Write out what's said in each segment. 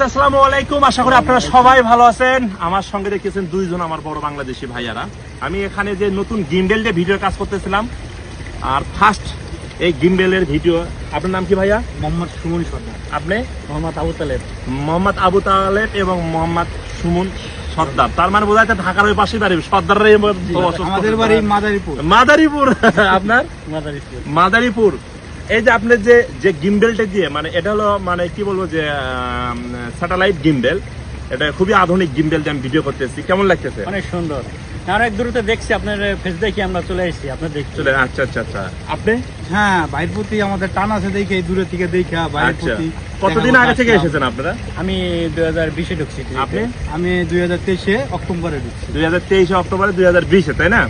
আসসালামু আলাইকুম, আশা করি আপনারা সবাই ভালো আছেন। আমার সঙ্গে দেখেছেন দুইজন আমার বড় বাংলাদেশি ভাইয়ারা। আমি এখানে যে নতুন গিম্বেল যে ভিডিও কাজ করতেছিলাম, আর ফার্স্ট এই গিম্বেলের ভিডিও। আপনার নাম কি ভাইয়া? মোহাম্মদ সুমন সর্দার। আপনি? মোহাম্মদ আবু তালেব। মোহাম্মদ আবু তালেব এবং মোহাম্মদ সুমন সর্দার। তার মানে বোঝা যাচ্ছে ঢাকার ওই পাশেই বাড়ি, সর্দার আমাদের বাড়ি মাদারীপুর। মাদারীপুর। আপনার? মাদারীপুর। মাদারীপুর। এই যে আপনার যে গিম্বেলটা দিয়ে, মানে এটা হলো মানে কি বলবো যে স্যাটেলাইট গিম্বেল। এটা খুবই আধুনিক গিম্বেল দিয়ে আমি ভিডিও করতেছি। কেমন লাগতেছে? অনেক সুন্দর। অনেক দূরতে দেখছি আপনার ফেস দেখি আমরা চলে এসেছি আপনার দেখছি। চলে। আচ্ছা আচ্ছা আচ্ছা। আপনি? হ্যাঁ, ভাইয়ের প্রতি আমাদের টান আছে দেখে দূরে থেকে দেখা ভাইয়ের আচ্ছা। প্রতি। কতদিন আগে থেকে এসেছেন আপনারা? আমি 2020-এ ঢুকছি। আপনি? আমি 2023-এ অক্টোবরে ঢুকছি। 2023 অক্টোবরে 2020-এ, তাই না?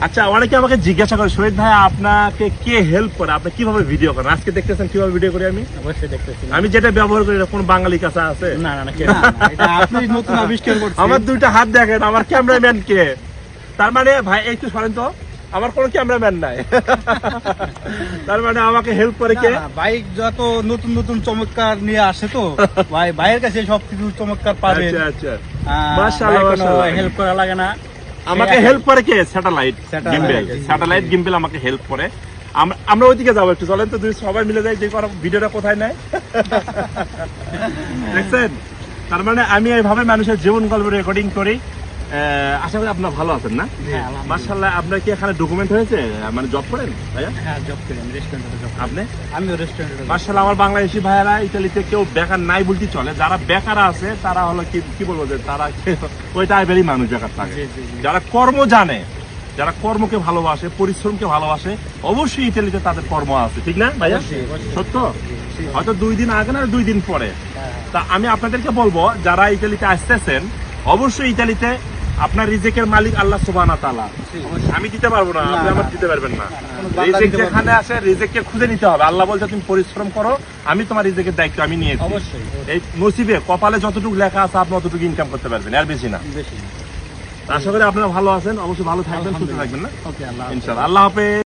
আচ্ছা, অনেকে আমাকে জিজ্ঞাসা করে, শহীদ ভাই আপনাকে কে হেল্প করে, আপনি কিভাবে ভিডিও করেন? আজকে দেখতেছেন কিভাবে ভিডিও করি আমি। অবশ্যই দেখতেছি। আমি যেটা ব্যবহার করি কোন বাঙালি কাছে আছে? না না না, এটা আপনি নতুন আবিষ্কার করছেন। আমার দুইটা হাত দেখেন, আমার ক্যামেরাম্যান কে? তার মানে ভাই একটু সরেন তো, আমার কোনো ক্যামেরাম্যান নাই। তার মানে আমাকে হেল্প করে কে? বাইক যত নতুন নতুন চমৎকার নিয়ে আসে তো ভাইয়ের কাছে সবকিছু চমৎকার পাবে। আচ্ছা আচ্ছা, মাশাআল্লাহ মাশাআল্লাহ। হেল্প করা লাগে না, আমাকে হেল্প করে কে? Satellite gimbal. স্যাটেলাইট গিম্বেল আমাকে হেল্প করে। আমরা ওইদিকে যাবো, একটু চলেন তো, সবাই মিলে যাই যে ভিডিওটা কোথায় নেয়। দেখছেন? তার মানে আমি এইভাবে মানুষের জীবন গল্প রেকর্ডিং করি। আশা করি আপনারা ভালো আছেন না? মাশাআল্লাহ। আপনার কি এখানে ডকুমেন্ট হয়েছে, মানে জব করেন ভাইয়া? হ্যাঁ, জব করি আমি রেস্টুরেন্টে জব। আপনি? আমিও রেস্টুরেন্টে। মাশাআল্লাহ, আমার বাংলাদেশি ভাইয়ারা ইতালিতে কেউ বেকার নাই বলতে চলে। যারা বেকার আছে তারা হলো কি বলবো যে তারা ওই টাইপেরই মানুষ বেকার থাকে। যারা কর্ম জানে, যারা কর্মকে ভালোবাসে, পরিশ্রমকে ভালোবাসে, অবশ্যই ইতালিতে তাদের কর্ম আছে, ঠিক না ভাইয়া? সত্য। হয়তো 2 দিন আগে না 2 দিন পরে। তা আমি আপনাদেরকে বলবো, যারা ইতালিতে আসতেছেন, অবশ্যই ইতালিতে আপনার রিজেকের মালিক আল্লাহ সুবহানাহু ওয়া তাআলা। আমি দিতে পারবো না, আপনি আমার দিতে পারবেন না। রিজেক যেখানে আসে, রিজেককে খুঁজে নিতে হবে। আল্লাহ বলছে তুমি পরিশ্রম করো, আমি তোমার রিজেকের দায়িত্ব আমি নিয়েছি। অবশ্যই। এই নসিবে কপালে যতটুকু লেখা আছে আপনি অতটুকু ইনকাম করতে পারবেন, আর বেশি না। আশা করি আপনারা ভালো আছেন, অবশ্যই ভালো থাকবেন, সুস্থ থাকবেন না? ওকে, আল্লাহ ইনশাআল্লাহ। আল্লাহ হাফেজ।